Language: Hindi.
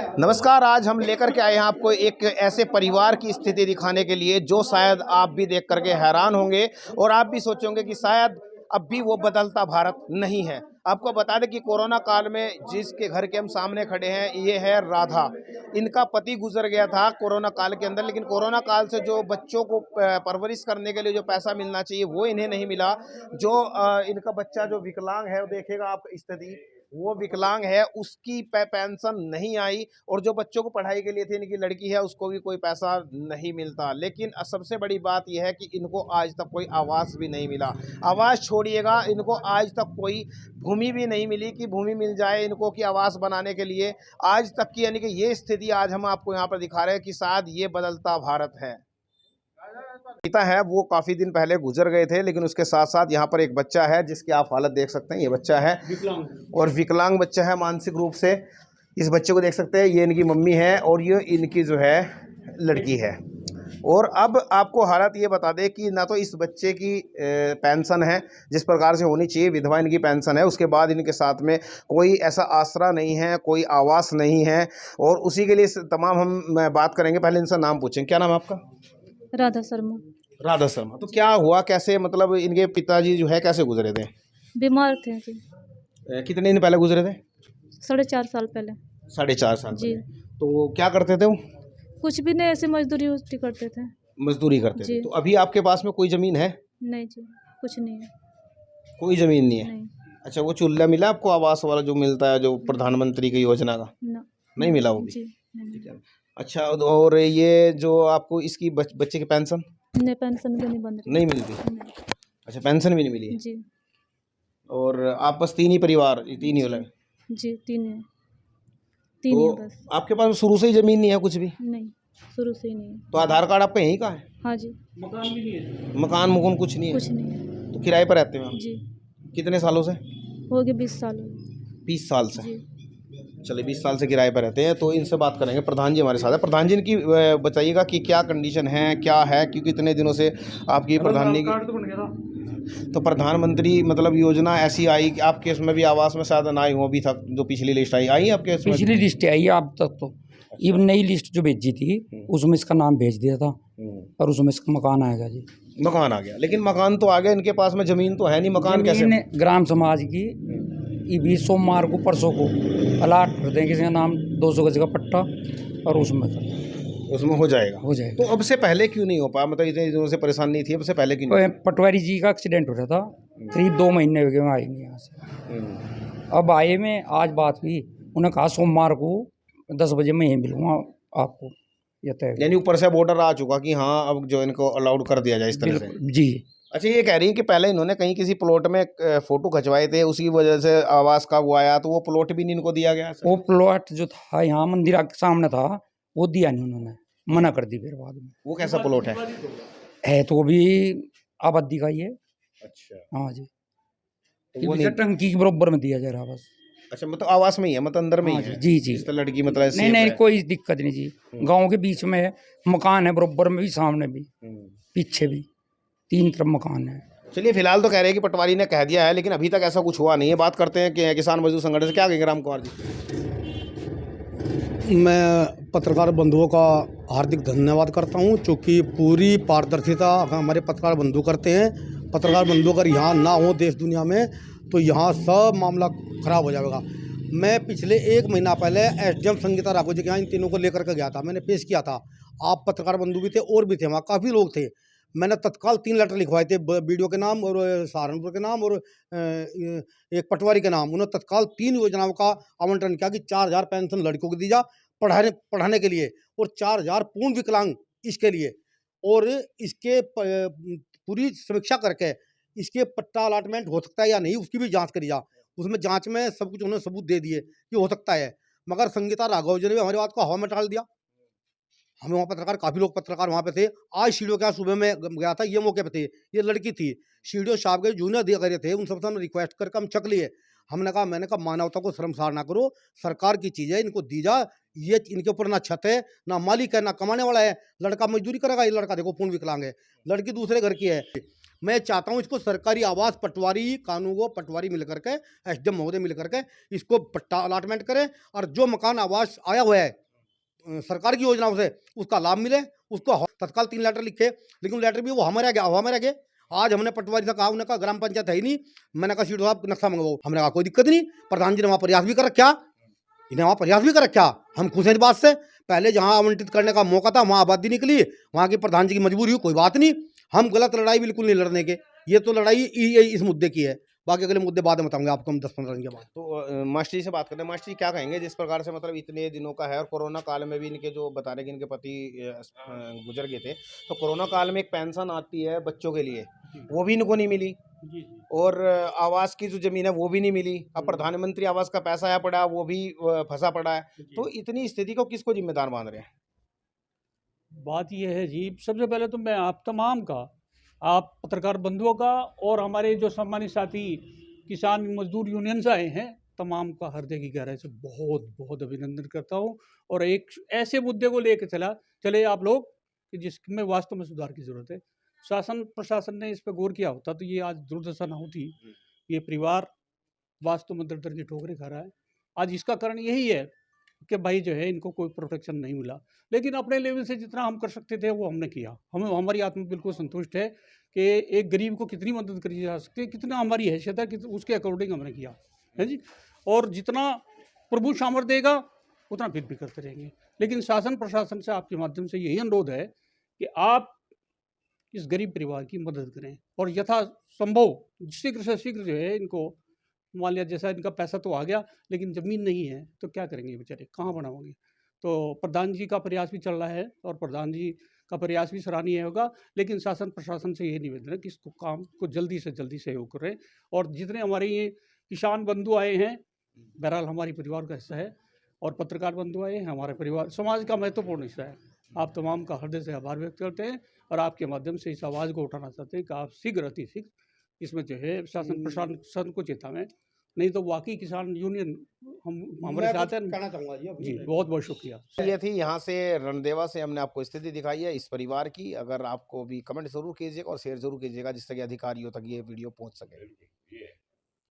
नमस्कार। आज हम लेकर के आए हैं आपको एक ऐसे परिवार की स्थिति दिखाने के लिए जो शायद आप भी देख करके हैरान होंगे और आप भी सोचोगे कि शायद अब भी वो बदलता भारत नहीं है। आपको बता दें कि कोरोना काल में जिसके घर के हम सामने खड़े हैं ये है राधा। इनका पति गुजर गया था कोरोना काल के अंदर, लेकिन कोरोना काल से जो बच्चों को परवरिश करने के लिए जो पैसा मिलना चाहिए वो इन्हें नहीं मिला। जो इनका बच्चा जो विकलांग है, देखेगा आप स्थिति, वो विकलांग है, उसकी पेंशन नहीं आई और जो बच्चों को पढ़ाई के लिए थी, इनकी लड़की है, उसको भी कोई पैसा नहीं मिलता। लेकिन सबसे बड़ी बात यह है कि इनको आज तक कोई आवास भी नहीं मिला। आवास छोड़िएगा, इनको आज तक कोई भूमि भी नहीं मिली कि भूमि मिल जाए इनको कि आवास बनाने के लिए आज तक की। यानी कि ये स्थिति आज हम आपको यहाँ पर दिखा रहे हैं कि शायद ये बदलता भारत है। पिता है वो काफ़ी दिन पहले गुजर गए थे, लेकिन उसके साथ साथ यहाँ पर एक बच्चा है जिसकी आप हालत देख सकते हैं। ये बच्चा है विकलांग और विकलांग बच्चा है मानसिक रूप से। इस बच्चे को देख सकते हैं, ये इनकी मम्मी है और ये इनकी जो है लड़की है। और अब आपको हालत ये बता दें कि ना तो इस बच्चे की पेंशन है जिस प्रकार से होनी चाहिए, विधवा इनकी पेंशन है, उसके बाद इनके साथ में कोई ऐसा आसरा नहीं है, कोई आवास नहीं है। और उसी के लिए तमाम हम बात करेंगे। पहले इनसे नाम पूछें, क्या नाम है आपका? राधा शर्मा। राधा शर्मा। तो क्या हुआ, कैसे, मतलब इनके पिताजी जो है कैसे गुजरे थे? बीमार थे जी। कितने दिन पहले गुजरे थे? 4.5 साल पहले। 4.5 साल जी। पहले। तो क्या करते थे वो? कुछ भी नहीं, ऐसे मजदूरी उजदूरी करते थे। मजदूरी करते थे। जी। तो अभी आपके पास में कोई ज़मीन है? नहीं जी, कुछ नहीं है। कोई ज़मीन नहीं है? नहीं। अच्छा, वो चूल्हा मिला आपको आवास वाला जो मिलता है, जो प्रधानमंत्री की योजना का? ना। नहीं मिला वो भी? जी नहीं। ठीक है। अच्छा, और ये जो आपको इसकी बच्चे की पेंशन नहीं, पेंशन भी नहीं बन रही। नहीं मिलती? नहीं। अच्छा, पेंशन भी नहीं मिली है। जी और आप बस 3 ही परिवार, 3 ही हो लगे? जी, 3 है। 3 तो है बस। आपके पास शुरू से ही ज़मीन नहीं है कुछ भी? नहीं, शुरू से ही नहीं है। तो आधार कार्ड आपका यहीं का है? हाँ जी। मकान भी नहीं है? मकान मुकुन कुछ नहीं है? कुछ नहीं है तो किराए पर रहते हो आप? जी। कितने सालों से? हो गए 20 साल हो गए। 20 साल से। जी। चलिए, 20 साल से किराए पर रहते हैं। तो इनसे बात करेंगे। प्रधान जी हमारे साथ है। प्रधान जी, इनकी बताइएगा कि क्या कंडीशन है, क्या है, क्योंकि इतने दिनों से आपकी प्रधान जी तो प्रधानमंत्री मतलब योजना ऐसी आई कि आपके इसमें भी आवास में शायद ना आई हो अभी तक, जो पिछली लिस्ट आई आपके इसमें? पिछली लिस्ट आई है अब तक तो। ये नई लिस्ट जो भेजी थी उसमें इसका नाम भेज दिया था और उसमें इसका मकान आएगा जी। मकान आ गया, लेकिन मकान तो आ गया, इनके पास में ज़मीन तो है नहीं, मकान कैसे? जमीन ग्राम समाज की ये भी सोमवार को परसों को अलाट कर दें किसी का नाम, 200 गज का पट्टा, और उसमें हो जाएगा। हो जाएगा। तो अब से पहले क्यों नहीं हो पाया? मतलब इतने दिनों से परेशानी नहीं थी, अब से पहले क्यों नहीं? पटवारी जी का एक्सीडेंट हो रहा था, करीब 2 महीने हो गए मैं आए नहीं यहाँ से। अब आए में आज बात हुई, उन्होंने कहा सोमवार को 10 बजे मैं यहीं मिलूँगा आपको, ये तय। यानी ऊपर से बॉर्डर आ चुका कि हाँ अब जो इनको अलाउड कर दिया जाए इस तरह से? जी। अच्छा, ये कह रही है कि पहले इन्होंने कहीं किसी प्लॉट में फोटो खिंचवाए थे, उसी वजह से आवास का वो आया, तो वो प्लॉट भी नहीं इनको दिया गया? वो प्लॉट जो था यहाँ मंदिर के सामने था वो दिया नहीं, उन्होंने मना कर दी फिर बाद में। वो कैसा प्लॉट है तो भी आबादी का ही है। अच्छा, हाँ जी। तो वो नहीं? टंकी के बराबर में दिया जा रहा बस। अच्छा, मतलब आवास में ही है, मतलब अंदर में ही हाँ है? जी जी। जिस तरह लड़की मतलब नहीं नहीं, कोई दिक्कत नहीं जी। गांव के बीच में है, मकान है बराबर में भी, सामने भी, पीछे भी, 3 तरफ मकान है। चलिए, फिलहाल तो कह रहे हैं कि पटवारी ने कह दिया है, लेकिन अभी तक ऐसा कुछ हुआ नहीं है। बात करते हैं कि किसान मजदूर संगठन से। क्या कहेंगे राम कुमार जी? मैं पत्रकार बंधुओं का हार्दिक धन्यवाद करता हूं, चूँकि पूरी पारदर्शिता हमारे पत्रकार बंधु करते हैं। पत्रकार बंधु अगर यहाँ ना हो देश दुनिया में तो यहाँ सब मामला खराब हो जाएगा। मैं पिछले 1 महीना पहले एसडीएम संगीता राघव जी के यहाँ इन तीनों को लेकर के गया था, मैंने पेश किया था। आप पत्रकार बंधु भी थे और भी थे, वहाँ काफ़ी लोग थे। मैंने तत्काल 3 लेटर लिखवाए थे, बीडीओ के नाम और सहारनपुर के नाम और एक पटवारी के नाम। उन्होंने तत्काल 3 योजनाओं का आवंटन किया कि 4000 पेंशन लड़कों को दी जा पढ़ाने के लिए और 4000 पूर्ण विकलांग इसके लिए, और इसके पूरी समीक्षा करके इसके पट्टा अलाटमेंट हो सकता है या नहीं उसकी भी जांच करी जा। उसमें जांच में सब कुछ उन्होंने सबूत दे दिए कि हो सकता है, मगर संगीता राघव जी ने भी हमारी बात को हवा में टाल दिया। हमें वहाँ पत्रकार, काफ़ी लोग पत्रकार वहाँ पे थे। आज सीडीओ के यहाँ सुबह में गया था, ये मौके पे थे, ये लड़की थी। सीडीओ साहब के जूनियर अधिकारी थे, उन सबसे हमने रिक्वेस्ट करके हम चक लिए। मैंने कहा मानवता को शर्मसार ना करो, सरकार की चीज़ है, इनको दी जा। ये इनके ऊपर ना छत है, ना मालिक है, ना कमाने वाला है। लड़का मजदूरी करेगा, ये लड़का देखो पूर्ण विकलांग है, लड़की दूसरे घर की है। मैं चाहता हूँ इसको सरकारी आवास पटवारी कानूगो पटवारी मिल करके, एसडीएम महोदय मिल करके इसको पट्टा अलॉटमेंट करें, और जो मकान आवास आया हुआ है सरकार की योजनाओं से उसका लाभ मिले, उसको तत्काल 3 लेटर लिखे। लेकिन लेटर भी वो हमारे आगे हवा में रह गए। आज हमने पटवारी से कहा, उन्होंने कहा ग्राम पंचायत है ही नहीं। मैंने कहा सीधो आप नक्शा मंगवाओ। हमने कहा कोई दिक्कत नहीं, प्रधान जी ने वहाँ प्रयास भी कर रखा, इन्हें वहाँ प्रयास भी कर रखा। हम खुश हैं इस बात से। पहले जहाँ आवंटित करने का मौका था वहाँ आबादी निकली, वहाँ की प्रधान जी की मजबूरी हुई, कोई बात नहीं। हम गलत लड़ाई बिल्कुल नहीं लड़ने के, ये तो लड़ाई इस मुद्दे की है। बाकी अगले मुद्दे बाद में बताऊंगा आपको हम 10-15 दिन के बाद। तो मास्टर जी से बात करते हैं। मास्टर जी क्या कहेंगे, जिस प्रकार से मतलब इतने दिनों का है और कोरोना काल में भी इनके जो बता रहे कि इनके पति गुजर गए थे, तो कोरोना काल में एक पेंशन आती है बच्चों के लिए, वो भी इनको नहीं मिली, और आवास की जो जमीन है वो भी नहीं मिली। अब प्रधानमंत्री आवास का पैसा आया पड़ा, वो भी फंसा पड़ा है। तो इतनी स्थिति को किसको जिम्मेदार मान रहे हैं? बात यह है जी, सबसे पहले तो मैं आप तमाम का, आप पत्रकार बंधुओं का और हमारे जो सम्मानित साथी किसान मजदूर यूनियन से आए हैं, तमाम का हृदय की गहराई से बहुत बहुत अभिनंदन करता हूं। और एक ऐसे मुद्दे को लेकर चले आप लोग कि जिसमें वास्तव में सुधार की ज़रूरत है। शासन प्रशासन ने इस पर गौर किया होता तो ये आज दुर्दशा ना होती। ये परिवार वास्तव में दर दर की ठोकरें खा रहा है। आज इसका कारण यही है कि भाई जो है इनको कोई प्रोटेक्शन नहीं मिला। लेकिन अपने लेवल से जितना हम कर सकते थे वो हमने किया। हमारी आत्मा बिल्कुल संतुष्ट है कि एक गरीब को कितनी मदद करी जा सकती है, कितना हमारी हैसियत है कि उसके अकॉर्डिंग हमने किया है जी। और जितना प्रभु सामर्थ्य देगा उतना फिर भी करते रहेंगे। लेकिन शासन प्रशासन से आपके माध्यम से यही अनुरोध है कि आप इस गरीब परिवार की मदद करें और यथासंभव शीघ्र से शीघ्र जो है इनको, मान लिया जैसा इनका पैसा तो आ गया लेकिन ज़मीन नहीं है तो क्या करेंगे बेचारे, कहाँ बनाओगे। तो प्रधान जी का प्रयास भी चल रहा है और प्रधान जी का प्रयास भी सराहनीय होगा। लेकिन शासन प्रशासन से ये निवेदन है कि इसको काम को जल्दी से जल्दी सहयोग करें। और जितने हमारे ये किसान बंधु आए हैं, बहरहाल हमारी परिवार का हिस्सा है, और पत्रकार बंधु आए हैं हमारे परिवार समाज का महत्वपूर्ण हिस्सा है। आप तमाम का हृदय से आभार व्यक्त करते हैं और आपके माध्यम से इस आवाज़ को उठाना चाहते हैं कि आप शीघ्र अति शीघ्र इसमें जो है शासन प्रशासन को चेतावें, नहीं तो वाकई किसान यूनियन हम हमारे साथ हैं। कहना चाहूँगा जी बहुत बहुत शुक्रिया। ये थी यहाँ से रणदेवा से हमने आपको स्थिति दिखाई है इस परिवार की। अगर आपको भी कमेंट जरूर कीजिएगा और शेयर जरूर कीजिएगा जिससे कि अधिकारियों तक ये वीडियो पहुँच सके।